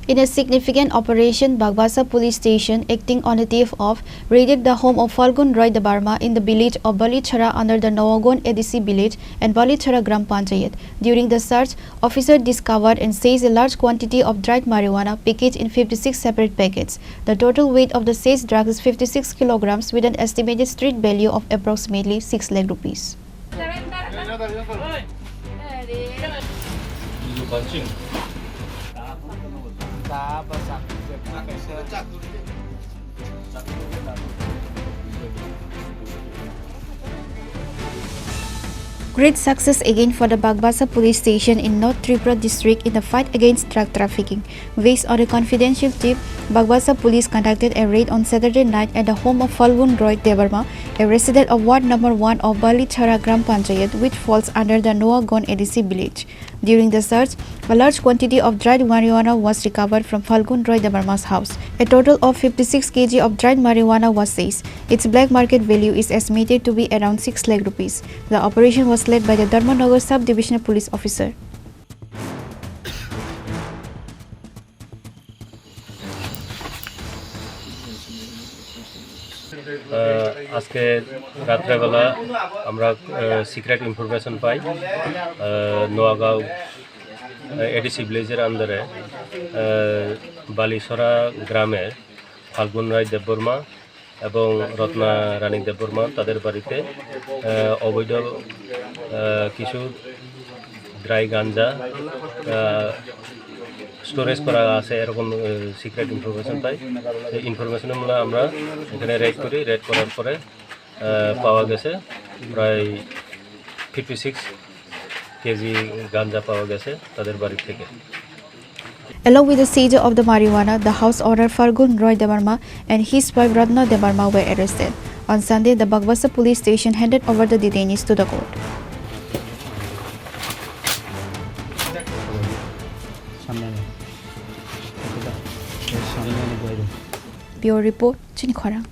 In a significant operation, Bagbasa Police Station, acting on a thief of, raided the home of Phalgun Roy Debbarma in the village of Balichara under the Noagaon ADC village and Balichara Gram Panchayat. During the search, officers discovered and seized a large quantity of dried marijuana packaged in 56 separate packets. The total weight of the seized drugs is 56 kilograms with an estimated street value of approximately 6 lakh rupees. Great success again for the Bagbasa Police Station in North Tripura district in the fight against drug trafficking. Based on a confidential tip, Bagbasa Police conducted a raid on Saturday night at the home of Phalgun Roy Debbarma, a resident of Ward Number 1 of Balichara Gram Panchayat, which falls under the Noagaon ADC village. During the search, a large quantity of dried marijuana was recovered from Phalgun Roy Debbarma's house. A total of 56 kg of dried marijuana was seized. Its black market value is estimated to be around 6 lakh rupees. The operation was led by the Dharmanagar Sub-Divisional Police Officer. আজকে রাত্রেবেলা আমরা secret information পাই Noagaon ADC ভিলেজের আন্ডারে বালিছড়া গ্রামের ফাল্গুন রায় দেববর্মা এবং রত্না রানী দেববর্মা তাদের বাড়িতে অবৈধ কিছু ড্রাই গাঞ্জা স্টোরেজ করা আছে এরকম সিক্রেট ইনফরমেশন পাই। এই ইনফরমেশনের মূলে আমরা এখানে রেড করি। রেড করার পরে পাওয়া গেছে প্রায় 56 কেজি গাঞ্জা পাওয়া গেছে তাদের বাড়ি থেকে। Along with the seizure of the marijuana, the house owner Phalgun Roy Debbarma and his wife Ratna Debbarma were arrested. On Sunday, the Bagbasa Police Station handed over the detainees to the court. Bureau Report, Chini Khorang.